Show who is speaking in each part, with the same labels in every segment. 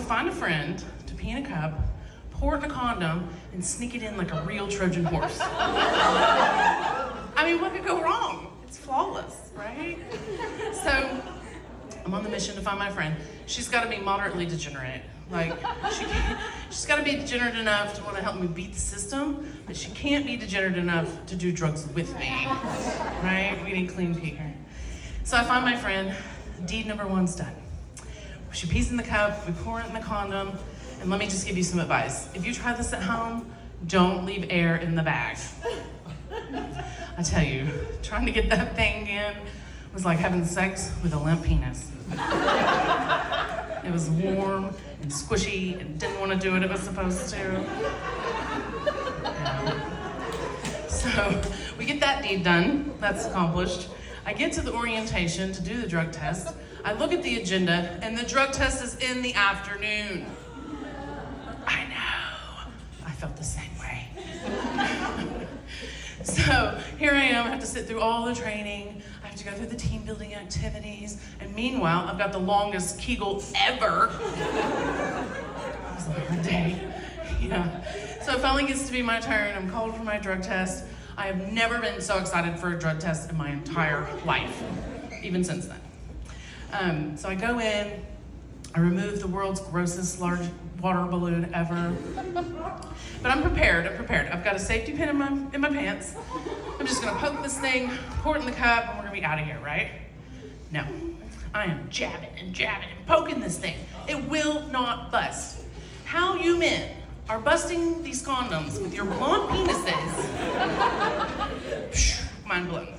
Speaker 1: find a friend to pee in a cup, pour it in a condom, and sneak it in like a real Trojan horse. I mean, what could go wrong? It's flawless, right? So I'm on the mission to find my friend. She's got to be moderately degenerate. Like, she's got to be degenerate enough to want to help me beat the system, but she can't be degenerate enough to do drugs with me, right? We need clean pee here. So I find my friend. Deed number 1's done. She pees in the cup, we pour it in the condom, and let me just give you some advice. If you try this at home, don't leave air in the bag. I tell you, trying to get that thing in was like having sex with a limp penis. It was warm and squishy and didn't want to do what it was supposed to. Yeah. So we get that deed done, that's accomplished. I get to the orientation to do the drug test. I look at the agenda and the drug test is in the afternoon. I know, I felt the same way. So here I am, I have to sit through all the training, I have to go through the team building activities, and meanwhile, I've got the longest Kegel ever. It was a hard day, yeah. So it finally gets to be my turn, I'm called for my drug test. I have never been so excited for a drug test in my entire life, even since then. So I go in, I remove the world's grossest large water balloon ever. But I'm prepared. I've got a safety pin in my pants. I'm just gonna poke this thing, pour it in the cup, and we're gonna be out of here, right? No, I am jabbing and poking this thing. It will not bust. How you men are busting these condoms with your blonde penises, mind blown.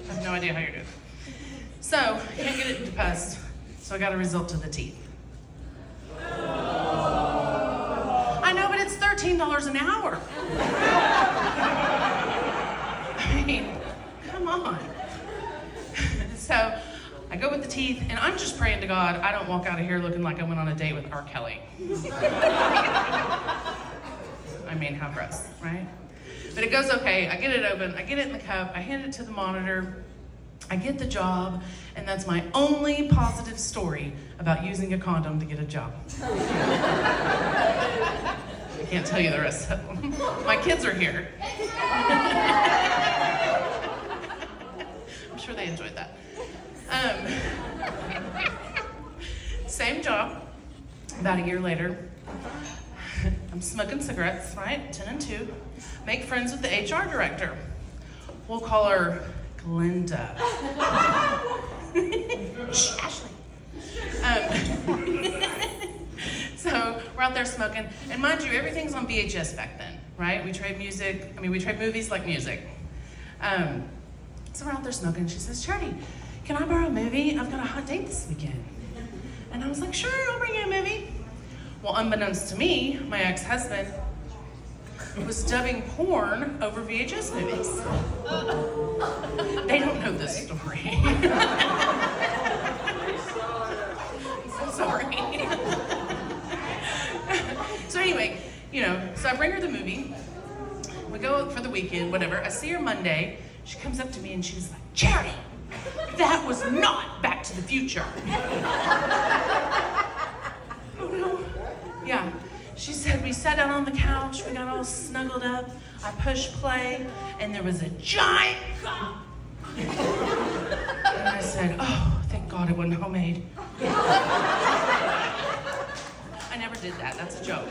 Speaker 1: I have no idea how you're doing. So, can't get it to bust, so I got to resort to the teeth. I know, but it's $13 an hour. I mean, come on. So, I go with the teeth, and I'm just praying to God I don't walk out of here looking like I went on a date with R. Kelly. I mean, how gross, right? But it goes okay. I get it open, I get it in the cup, I hand it to the monitor, I get the job, and that's my only positive story about using a condom to get a job. I can't tell you the rest of them. My kids are here. I'm sure they enjoyed that. Same job, about a year later. I'm smoking cigarettes, right? 10 and 2. Make friends with the HR director. We'll call her Glenda. Shh, Ashley. So we're out there smoking, and mind you, everything's on VHS back then, right? We trade movies like music. So we're out there smoking. She says, Charity, can I borrow a movie? I've got a hot date this weekend. And I was like, sure, I'll bring you a movie. Well, unbeknownst to me, my ex-husband was dubbing porn over VHS movies. They don't know this story. I'm so sorry. So anyway, so I bring her the movie. We go out for the weekend, whatever. I see her Monday. She comes up to me and she's like, Charity, that was not Back to the Future. Oh no. Yeah. She said, we sat down on the couch, we got all snuggled up, I pushed play, and there was a giant cock. And I said, oh, thank God it wasn't homemade. I never did that, that's a joke.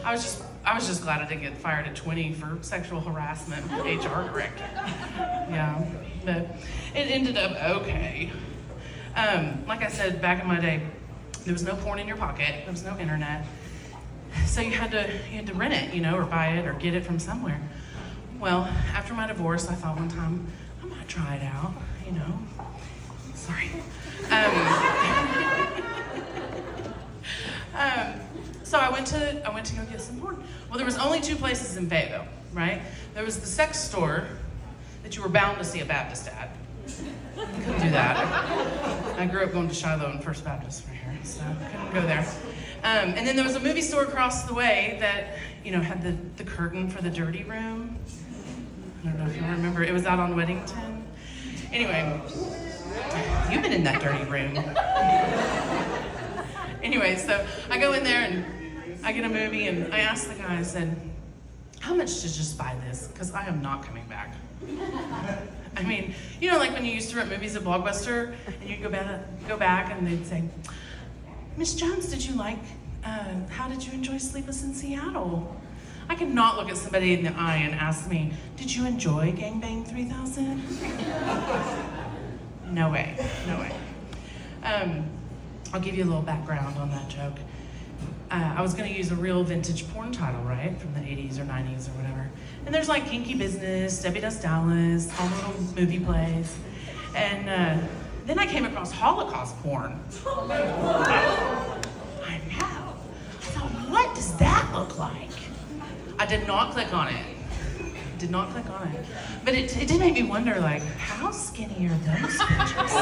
Speaker 1: I was just glad I didn't get fired at 20 for sexual harassment with the HR director. Yeah, but it ended up okay. Like I said, back in my day, there was no porn in your pocket, there was no internet. So you had to rent it, or buy it or get it from somewhere. Well, after my divorce, I thought one time, I might try it out, Sorry. So I went to go get some porn. Well, there was only 2 places in Fayetteville, right? There was the sex store that you were bound to see a Baptist at. Couldn't do that. I grew up going to Shiloh and First Baptist right here, so couldn't go there. And then there was a movie store across the way that, had the curtain for the dirty room. I don't know if you remember. It was out on Weddington. Anyway, you've been in that dirty room. Anyway, so I go in there and I get a movie and I ask the guy, I said, how much to just buy this? Because I am not coming back. I mean, you know, like when you used to rent movies at Blockbuster and you'd go back and they'd say, Miss Jones, did you like, how did you enjoy Sleepless in Seattle? I cannot look at somebody in the eye and ask me, did you enjoy Gangbang 3000? No way, no way. I'll give you a little background on that joke. I was gonna use a real vintage porn title, right? From the 80s or 90s or whatever. And there's like Kinky Business, Debbie Does Dallas, all the little movie plays. And then I came across Holocaust porn. I know. I thought, what does that look like? I did not click on it. Did not click on it. But it did make me wonder, like, how skinny are those pictures?